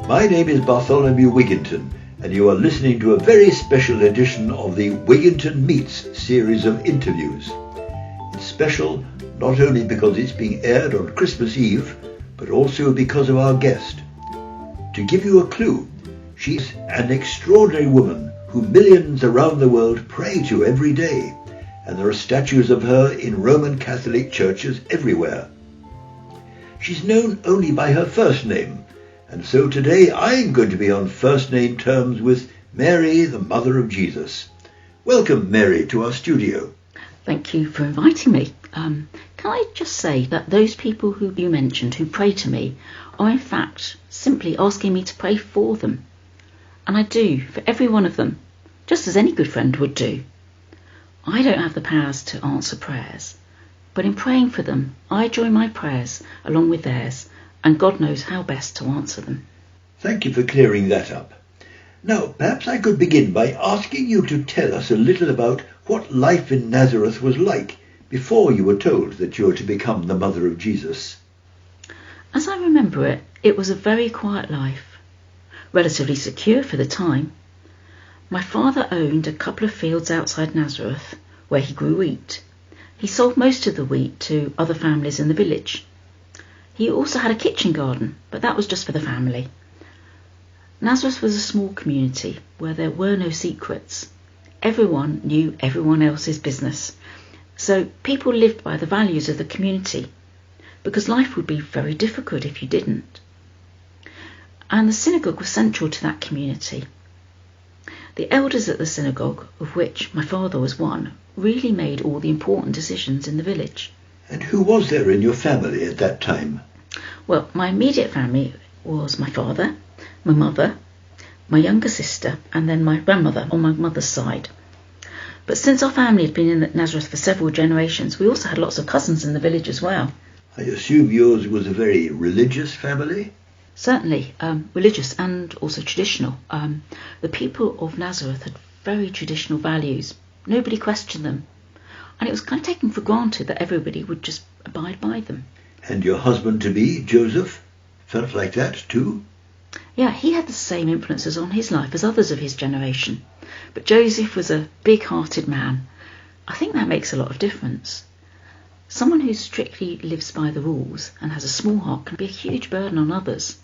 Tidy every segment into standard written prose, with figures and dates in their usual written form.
My name is Bartholomew Wigginton, and you are listening to a very special edition of the Wigginton Meets series of interviews. It's special not only because it's being aired on Christmas Eve, but also because of our guest. To give you a clue, she's an extraordinary woman who millions around the world pray to every day, and there are statues of her in Roman Catholic churches everywhere. She's known only by her first name, and so today I'm going to be on first name terms with Mary, the Mother of Jesus. Welcome, Mary, to our studio. Thank you for inviting me. Can I just say that those people who you mentioned who pray to me are in fact simply asking me to pray for them. And I do, for every one of them, just as any good friend would do. I don't have the powers to answer prayers, but in praying for them, I join my prayers along with theirs, and God knows how best to answer them. Thank you for clearing that up. Now, perhaps I could begin by asking you to tell us a little about what life in Nazareth was like before you were told that you were to become the Mother of Jesus. As I remember it, it was a very quiet life, relatively secure for the time. My father owned a couple of fields outside Nazareth where he grew wheat. He sold most of the wheat to other families in the village. He also had a kitchen garden, but that was just for the family. Nazareth was a small community where there were no secrets. Everyone knew everyone else's business. So people lived by the values of the community, because life would be very difficult if you didn't. And the synagogue was central to that community. The elders at the synagogue, of which my father was one, really made all the important decisions in the village. And who was there in your family at that time? Well, my immediate family was my father, my mother, my younger sister, and then my grandmother on my mother's side. But since our family had been in Nazareth for several generations, we also had lots of cousins in the village as well. I assume yours was a very religious family? Certainly, religious and also traditional. The people of Nazareth had very traditional values. Nobody questioned them. And it was kind of taken for granted that everybody would just abide by them. And your husband-to-be, Joseph, felt like that too? Yeah, he had the same influences on his life as others of his generation. But Joseph was a big-hearted man. I think that makes a lot of difference. Someone who strictly lives by the rules and has a small heart can be a huge burden on others.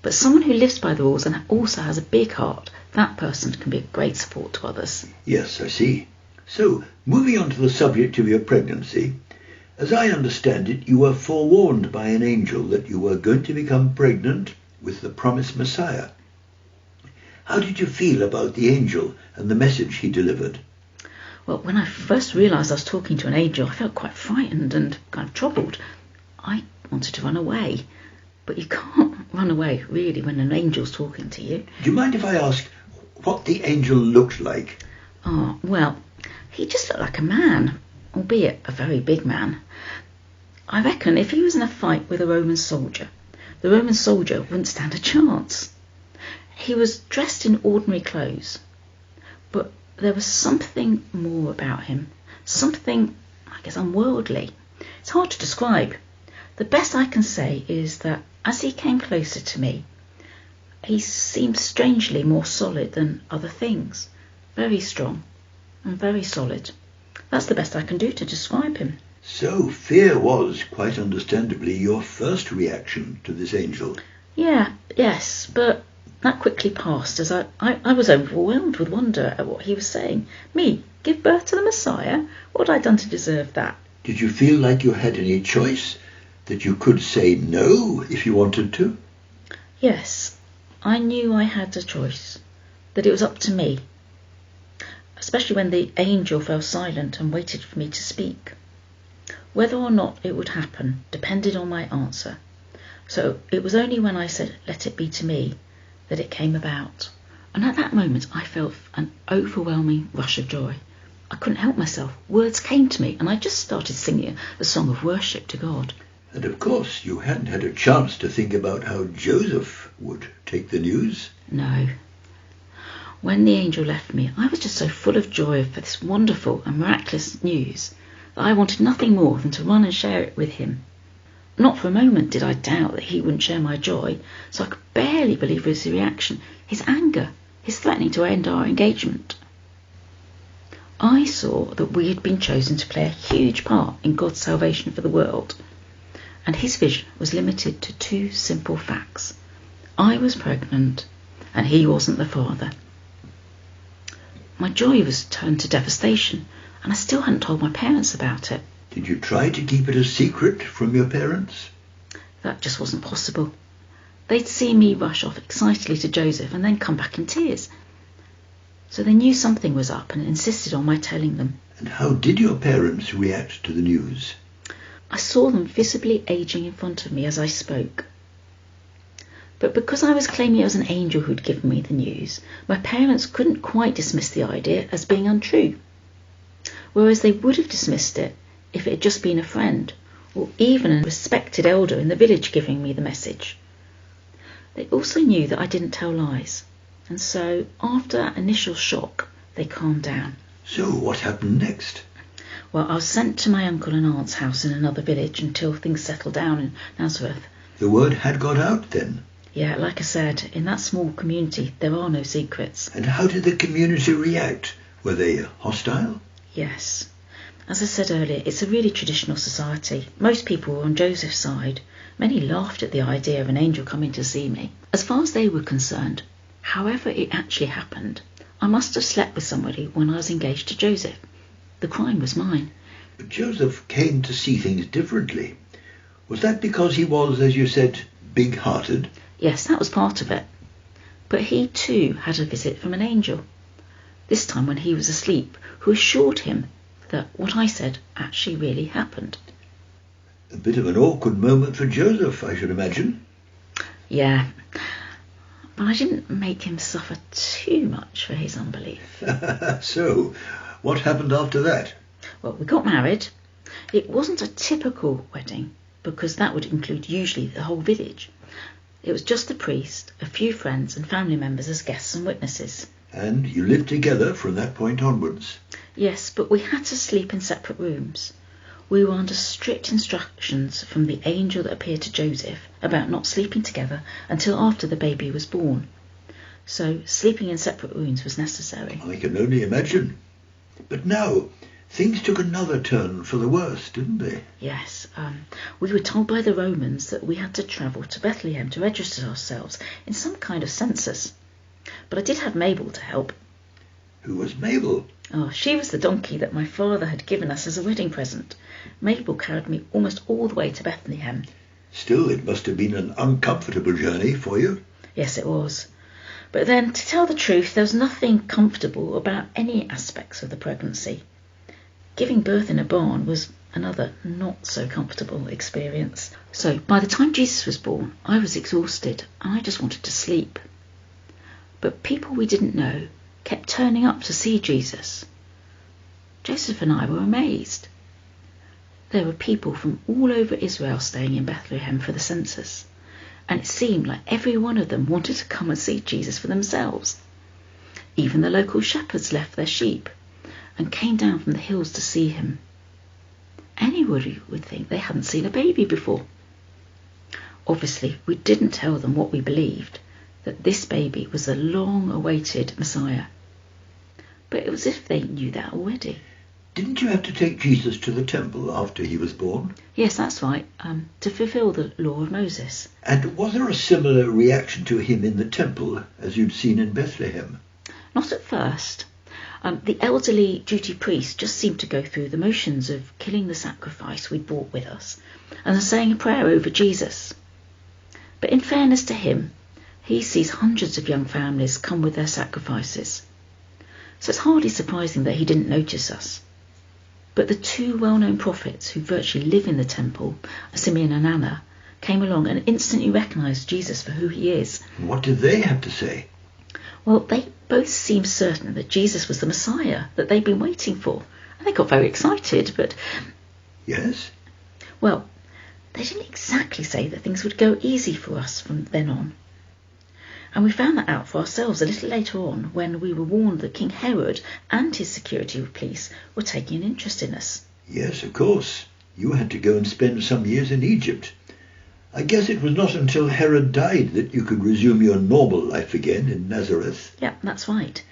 But someone who lives by the rules and also has a big heart, that person can be a great support to others. Yes, I see. So, moving on to the subject of your pregnancy, as I understand it, you were forewarned by an angel that you were going to become pregnant with the promised Messiah. How did you feel about the angel and the message he delivered? Well, when I first realised I was talking to an angel, I felt quite frightened and kind of troubled. I wanted to run away, but you can't run away, really, when an angel's talking to you. Do you mind if I ask what the angel looked like? Oh, well, he just looked like a man, albeit a very big man. I reckon if he was in a fight with a Roman soldier, the Roman soldier wouldn't stand a chance. He was dressed in ordinary clothes, but there was something more about him, something, I guess, unworldly. It's hard to describe. The best I can say is that as he came closer to me, he seemed strangely more solid than other things, very strong and very solid. That's the best I can do to describe him. So fear was, quite understandably, your first reaction to this angel. Yes, but that quickly passed as I was overwhelmed with wonder at what he was saying. Me, give birth to the Messiah? What had I done to deserve that? Did you feel like you had any choice? That you could say no if you wanted to? Yes, I knew I had a choice, that it was up to me, especially when the angel fell silent and waited for me to speak. Whether or not it would happen depended on my answer. So it was only when I said, "Let it be to me," that it came about. And at that moment I felt an overwhelming rush of joy. I couldn't help myself. Words came to me and I just started singing a song of worship to God. And of course you hadn't had a chance to think about how Joseph would take the news. No. When the angel left me, I was just so full of joy for this wonderful and miraculous news that I wanted nothing more than to run and share it with him. Not for a moment did I doubt that he wouldn't share my joy, so I could barely believe his reaction, his anger, his threatening to end our engagement. I saw that we had been chosen to play a huge part in God's salvation for the world, and his vision was limited to two simple facts. I was pregnant, and he wasn't the father. My joy was turned to devastation, and I still hadn't told my parents about it. Did you try to keep it a secret from your parents? That just wasn't possible. They'd see me rush off excitedly to Joseph and then come back in tears. So they knew something was up and insisted on my telling them. And how did your parents react to the news? I saw them visibly aging in front of me as I spoke. But because I was claiming it was an angel who'd given me the news, my parents couldn't quite dismiss the idea as being untrue, whereas they would have dismissed it if it had just been a friend, or even a respected elder in the village giving me the message. They also knew that I didn't tell lies, and so, after that initial shock, they calmed down. So what happened next? Well, I was sent to my uncle and aunt's house in another village until things settled down in Nazareth. The word had got out then? Yeah, like I said, in that small community, there are no secrets. And how did the community react? Were they hostile? Yes. As I said earlier, it's a really traditional society. Most people were on Joseph's side. Many laughed at the idea of an angel coming to see me. As far as they were concerned, however it actually happened, I must have slept with somebody when I was engaged to Joseph. The crime was mine. But Joseph came to see things differently. Was that because he was, as you said, big-hearted? Yes, that was part of it. But he too had a visit from an angel, this time when he was asleep, who assured him that what I said actually really happened. A bit of an awkward moment for Joseph, I should imagine. Yeah, but I didn't make him suffer too much for his unbelief. So, what happened after that? Well, we got married. It wasn't a typical wedding, because that would include usually the whole village. It was just the priest, a few friends and family members as guests and witnesses. And you lived together from that point onwards? Yes, but we had to sleep in separate rooms. We were under strict instructions from the angel that appeared to Joseph about not sleeping together until after the baby was born. So sleeping in separate rooms was necessary. I can only imagine. But now, things took another turn for the worse, didn't they? Yes. We were told by the Romans that we had to travel to Bethlehem to register ourselves in some kind of census. But I did have Mabel to help. Who was Mabel? Oh, she was the donkey that my father had given us as a wedding present. Mabel carried me almost all the way to Bethlehem. Still, it must have been an uncomfortable journey for you. Yes, it was. But then, to tell the truth, there was nothing comfortable about any aspects of the pregnancy. Giving birth in a barn was another not so comfortable experience. So by the time Jesus was born, I was exhausted and I just wanted to sleep. But people we didn't know kept turning up to see Jesus. Joseph and I were amazed. There were people from all over Israel staying in Bethlehem for the census, and it seemed like every one of them wanted to come and see Jesus for themselves. Even the local shepherds left their sheep and came down from the hills to see him. Anybody would think they hadn't seen a baby before. Obviously, we didn't tell them what we believed, that this baby was the long-awaited Messiah. But it was as if they knew that already. Didn't you have to take Jesus to the temple after he was born? Yes, that's right, to fulfill the law of Moses. And was there a similar reaction to him in the temple as you'd seen in Bethlehem? Not at first. The elderly duty priest just seemed to go through the motions of killing the sacrifice we'd brought with us and saying a prayer over Jesus. But in fairness to him, he sees hundreds of young families come with their sacrifices. So it's hardly surprising that he didn't notice us. But the two well-known prophets who virtually live in the temple, Simeon and Anna, came along and instantly recognised Jesus for who he is. What did they have to say? Well, they both seemed certain that Jesus was the Messiah that they'd been waiting for. And they got very excited, but... Yes? Well, they didn't exactly say that things would go easy for us from then on. And we found that out for ourselves a little later on when we were warned that King Herod and his security police were taking an interest in us. Yes, of course. You had to go and spend some years in Egypt. I guess it was not until Herod died that you could resume your normal life again in Nazareth. Yeah, that's right.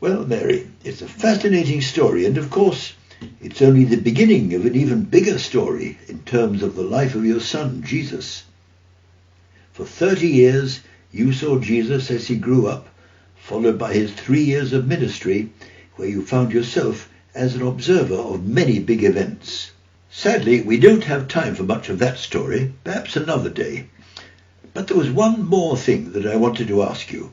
Well, Mary, it's a fascinating story, and of course, it's only the beginning of an even bigger story in terms of the life of your son, Jesus. For 30 years, you saw Jesus as he grew up, followed by his 3 years of ministry, where you found yourself as an observer of many big events. Sadly, we don't have time for much of that story, perhaps another day. But there was one more thing that I wanted to ask you.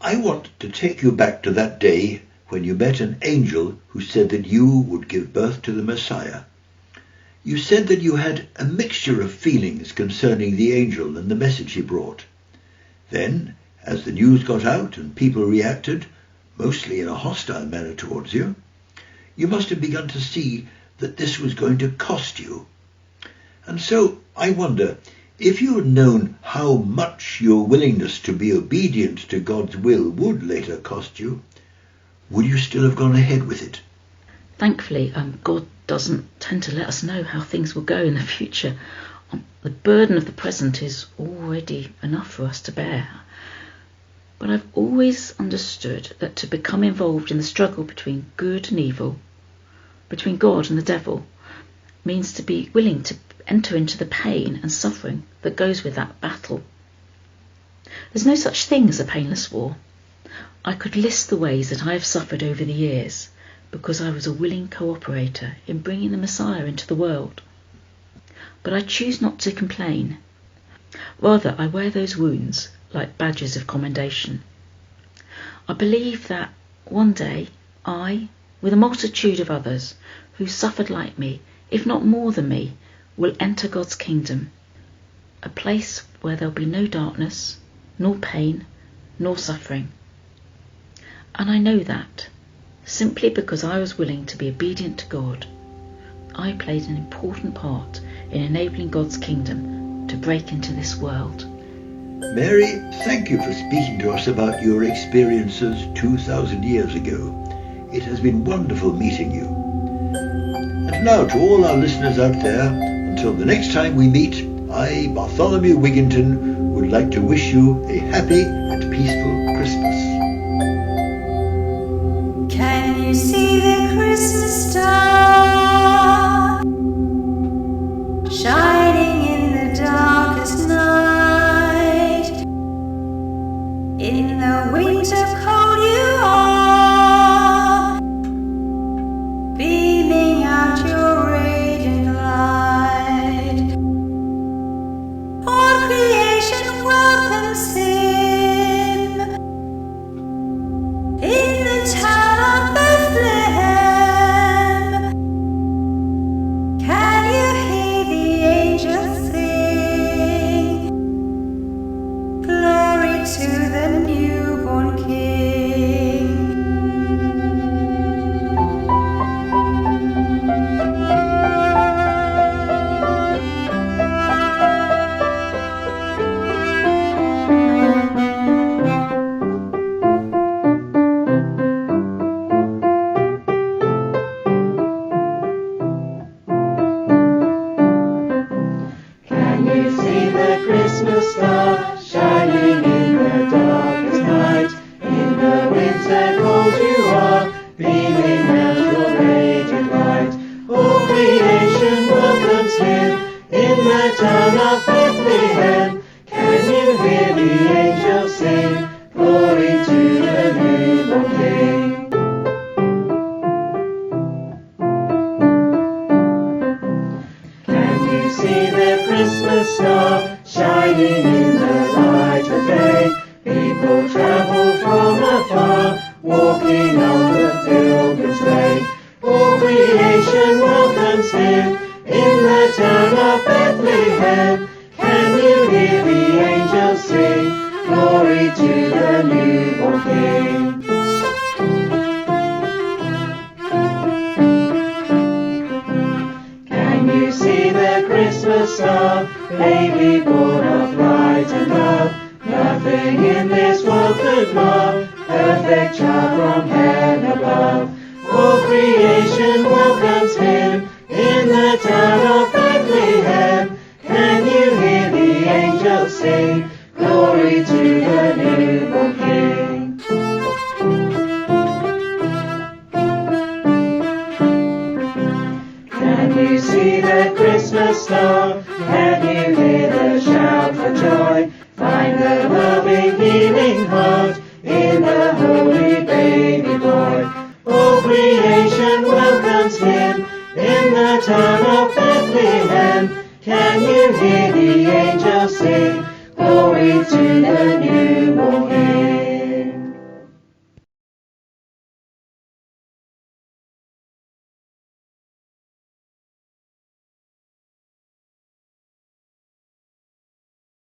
I want to take you back to that day when you met an angel who said that you would give birth to the Messiah. You said that you had a mixture of feelings concerning the angel and the message he brought. Then, as the news got out and people reacted, mostly in a hostile manner towards you, you must have begun to see that this was going to cost you. And so I wonder, if you had known how much your willingness to be obedient to God's will would later cost you, would you still have gone ahead with it? Thankfully, God doesn't tend to let us know how things will go in the future. The burden of the present is already enough for us to bear. But I've always understood that to become involved in the struggle between good and evil, between God and the devil, means to be willing to enter into the pain and suffering that goes with that battle. There's no such thing as a painless war. I could list the ways that I have suffered over the years because I was a willing cooperator in bringing the Messiah into the world. But I choose not to complain. Rather, I wear those wounds like badges of commendation. I believe that one day I, with a multitude of others who suffered like me, if not more than me, will enter God's kingdom, a place where there'll be no darkness, nor pain, nor suffering. And I know that, simply because I was willing to be obedient to God, I played an important part in enabling God's kingdom to break into this world. Mary, thank you for speaking to us about your experiences 2,000 years ago. It has been wonderful meeting you. And now to all our listeners out there, until the next time we meet, I, Bartholomew Wigginton, would like to wish you a happy and peaceful Christmas. Can you see the Christmas star shining in the darkest night? In the winter cold you are, beaming out your radiant light. All creation welcomes him in the town of Bethlehem. Can you hear the angels sing? Glory to the newborn King. Can you see the Christmas star shining in the darkest night? In the winter cold you are, beaming out your radiant light. All creation welcomes him in the town of Bethlehem. Can you hear the angels sing? Glory to the newborn King. Can you see the Christmas star shining in the light of day? People travel from afar, walking on the pilgrim's way. All creation welcomes him in the town of Bethlehem. Can you hear the angels sing? Glory to the newborn King. Can you see the Christmas star, baby born of light and love? Nothing in this world could mar, perfect child from heaven above. All creation welcomes him in the the town of Bethlehem, can you hear the angels sing? Glory to the newborn King. Can you see the Christmas star? Can you hear the shout for joy? Find the